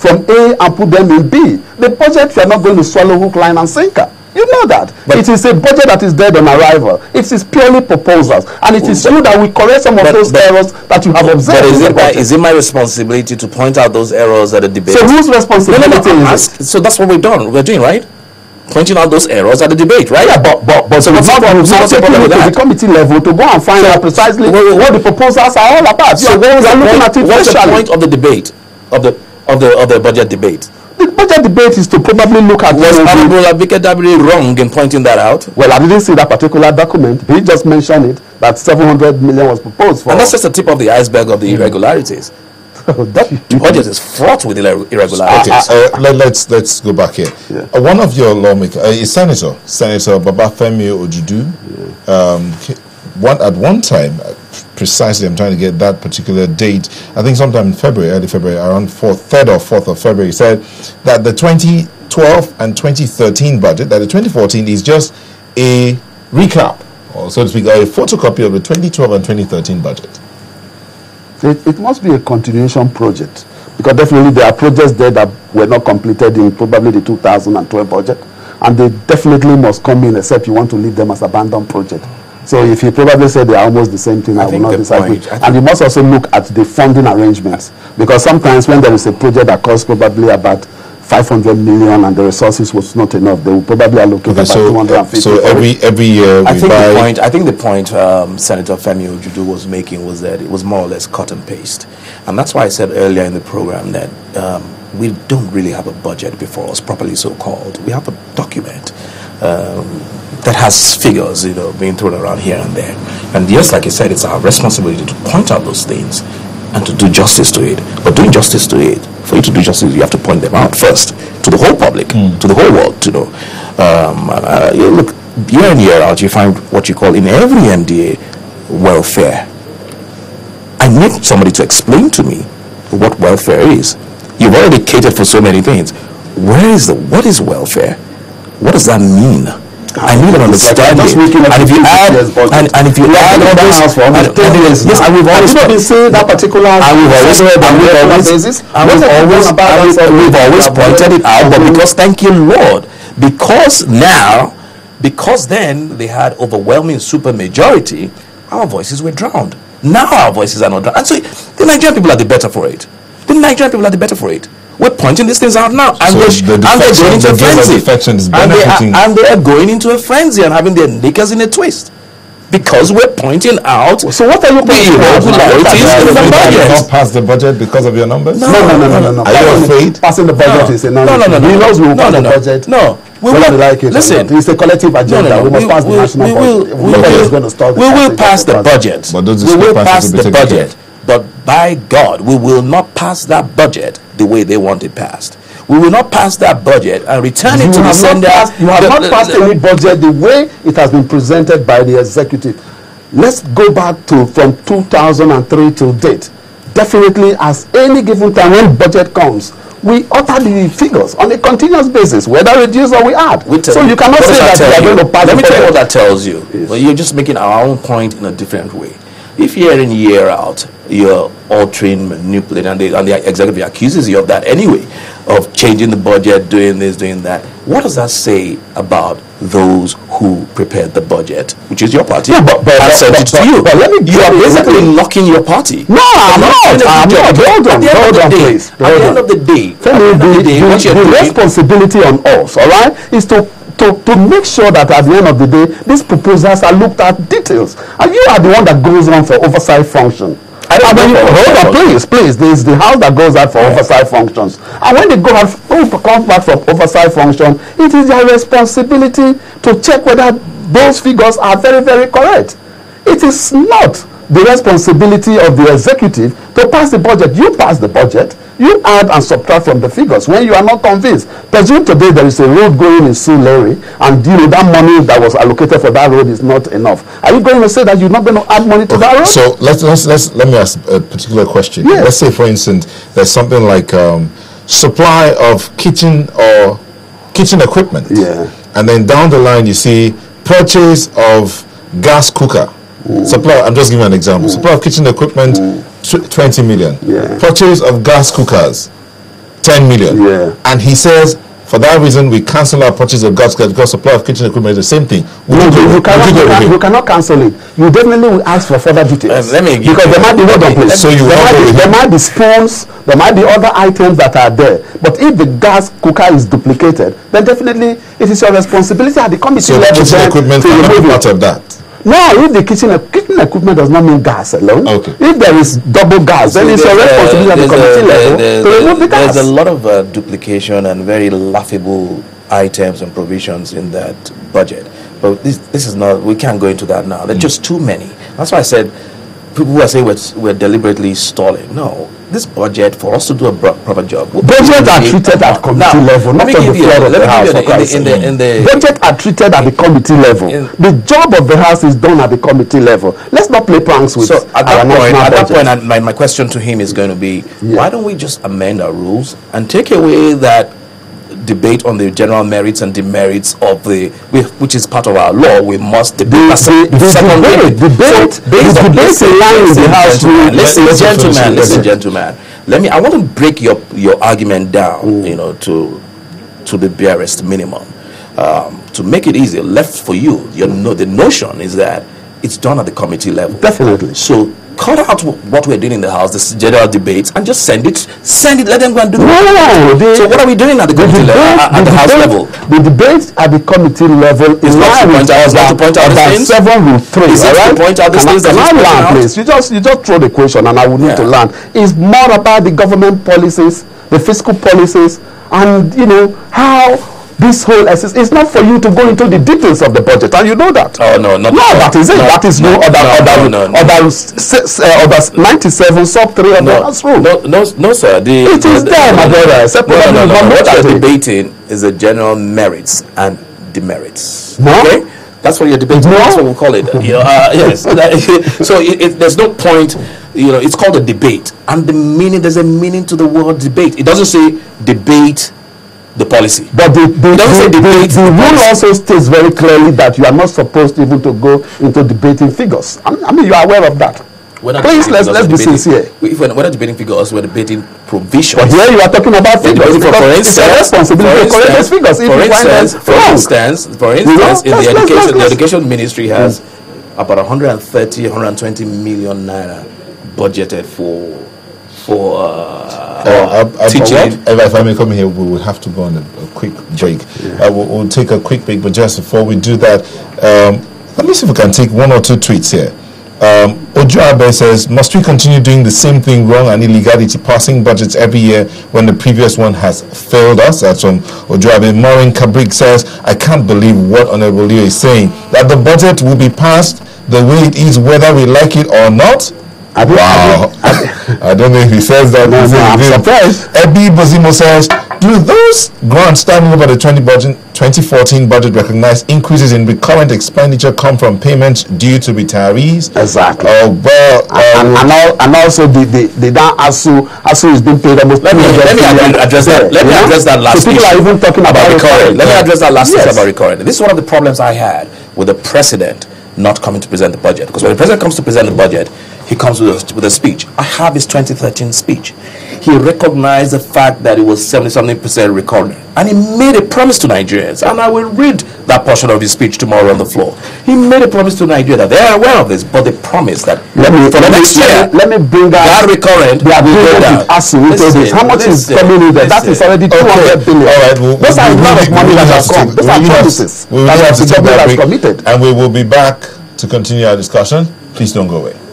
from A and put them in B. The budget, you are not going to swallow hook, line, and sinker. You know that. But it is a budget that is dead on arrival. It is purely proposals. And it is true that we correct some of those errors that you have observed. But is it my responsibility to point out those errors at the debate? So whose responsibility is it? So that's what we're doing, right? Pointing out those errors at the debate, right? Yeah, but so what's the problem with the committee level to go and find out precisely what the proposals are all about? So what's the point of the debate, of the budget debate? The budget debate is to probably look at... Was Honorable Gbajabiamila wrong in pointing that out? Well, I didn't see that particular document. He just mentioned it, that 700 million was proposed for. And that's just the tip of the iceberg of the irregularities. The budget is fraught with irregularities. Let's go back here. Yeah. One of your lawmakers, Senator Femi Gbajabiamila, at one time, precisely, I'm trying to get that particular date, I think sometime in February, early February, around 3rd or 4th of February, said that the 2012 and 2013 budget, that the 2014 is just a recap, or so to speak, a photocopy of the 2012 and 2013 budget. It must be a continuation project, because definitely there are projects there that were not completed in probably the 2012 budget, and they definitely must come in, except you want to leave them as abandoned project. So if you probably say they are almost the same thing, I will not disagree. And you must also look at the funding arrangements, because sometimes when there is a project that costs probably about 500 million and the resources was not enough, they will probably allocate about 250. So every year I think the point Senator Femi Gbajabiamila was making was that it was more or less cut and paste. And that's why I said earlier in the program that we don't really have a budget before us, properly so called. We have a document that has figures, being thrown around here and there. And yes, like I said, it's our responsibility to point out those things and to do justice to it. But doing justice to it, for you to do justice, you have to point them out first to the whole public, to the whole world, to know. Look, year in, year out, you find what you call in every MDA welfare. I need somebody to explain to me what welfare is. You've already catered for so many things. What is welfare? What does that mean? I need an understanding. And if you add all this, yes, and we've always been saying that particular, and we've always pointed it out. But because, thank you, Lord, because then they had overwhelming super majority, our voices were drowned. Now our voices are not drowned, and so the Nigerian people are the better for it. We're pointing these things out now, and they're going into a frenzy. And they are going into a frenzy and having their knickers in a twist, because we're pointing out. So what are you pointing out? Not pass the budget because of your numbers? No. Are you afraid? Passing the budget is a no. We know we will pass the budget. No. Listen, it's a collective agenda. We must pass the national budget. We will pass the budget. We will pass the budget. But by God, we will not pass that budget the way they want it passed. We will not pass that budget and return it to the sender. You have not passed any budget the way it has been presented by the executive. Let's go back to from 2003 till date. Definitely, as any given time when budget comes, we utter the figures on a continuous basis, whether reduce or we add. So you cannot say that we are going to pass. Let me tell you what that tells you. Yes. Well, you're just making our own point in a different way. If year in, year out, you're altering, manipulating, and the executive accuses you of that anyway, of changing the budget, doing this, doing that. What does that say about those who prepared the budget, which is your party? Yeah, but sent it to you. You are basically locking your party. No, I'm not. Hold on, please. At the end of the day, the responsibility on us, all right, is to make sure that at the end of the day, these proposals are looked at details. And you are the one that goes on for oversight function. Hold on, please. There is the house that goes out for oversight functions. And when they come back from oversight function, it is their responsibility to check whether those figures are very, very correct. It is not the responsibility of the executive to pass the budget. You pass the budget, you add and subtract from the figures when you are not convinced. Presume today there is a road going in Sulere, and that money that was allocated for that road is not enough. Are you going to say that you're not going to add money to that road? So let me ask a particular question. Yes. Let's say, for instance, there's something like supply of kitchen equipment, and then down the line you see purchase of gas cooker. Supply, I'm just giving an example. Supply of kitchen equipment, 20 million. Purchase of gas cookers, 10 million. Yeah. And he says, for that reason, we cancel our purchase of gas because supply of kitchen equipment is the same thing. You cannot cancel it. You definitely will ask for further details. Because there might be there might be spoons, there might be other items that are there. But if the gas cooker is duplicated, then definitely it is your responsibility at the committee level. So kitchen equipment cannot be part of that. No, if the kitchen equipment does not mean gas alone. Okay. If there is double gas, then it's your responsibility at the committee level to remove the gas. There's a lot of duplication and very laughable items and provisions in that budget. But this is not, we can't go into that now. There are just too many. That's why I said, people who are saying we're deliberately stalling. No. This budget, for us to do a proper job, budgets are treated at committee level, not on the floor of the house. Budgets are treated at the committee level. The job of the house is done at the committee level. Let's not play pranks with. So at that point, my question to him is going to be, why don't we just amend our rules and take away that debate on the general merits and demerits of which is part of our law? We must debate the debate in line with the house. Listen, gentlemen. I want to break your argument down, to the barest minimum, to make it easier. Left for you, the notion is that it's done at the committee level. Definitely. So cut out what we're doing in the house, this general debates, and just send it. Let them go and do it. So what are we doing at the committee level? At the house level? The debate at the committee level is not to point out the things. 7 rule 3. Is it to point out the things that I learn, please? You just throw the question, and I will need to learn. It's more about the government policies, the fiscal policies, and how this whole essence is not for you to go into the details of the budget, and you know that. Oh no, that is it. That is other 97 sub 3 of the house rule. No, sir. It is there, my brother. What you're debating is the general merits and demerits. No. Okay? That's what you're debating. No. That's what we call it. Yes. So there's no point. It's called a debate, and there's a meaning to the word debate. It doesn't say debate the policy. But the rule also states very clearly that you are not supposed even to go into debating figures. I mean, you are aware of that. Please, let's be sincere. We're not debating figures, we're debating provisions. But here you are talking about figures. It's a responsibility to correct those figures. For instance, the education ministry has about 120 million naira budgeted for teaching. If I may come here, we will have to go on a quick break. We'll take a quick break, but just before we do that, let me see if we can take 1 or 2 tweets here. Ogor says, must we continue doing the same thing, wrong and illegality, passing budgets every year when the previous one has failed us? That's from Ogor. Maureen Kabrik says, I can't believe what Honorable Leo is saying, that the budget will be passed the way it is whether we like it or not. Wow. I don't know if he says that. No, I'm surprised. Ebi Bozimo says, do those grants standing over the 2014 budget recognize increases in recurrent expenditure come from payments due to retirees? Exactly. And also the ASU is being paid almost. Let me address that. Let me address that last issue. People are even talking about recurrent. Let me address that last issue about recurrent. This is one of the problems I had with the president not coming to present the budget, because when the president comes to present the budget, he comes with a speech. I have his 2013 speech. He recognized the fact that it was 70-something% recurrent, and he made a promise to Nigerians, and I will read that portion of his speech tomorrow on the floor. He made a promise to Nigeria that they are aware of this, but they promised that let me bring that recurrent. How much is coming in there? That is already 200 billion. All right, those are a lot of money that has come. Those are promises that the government has committed. And we will be back to continue our discussion. Please don't go away.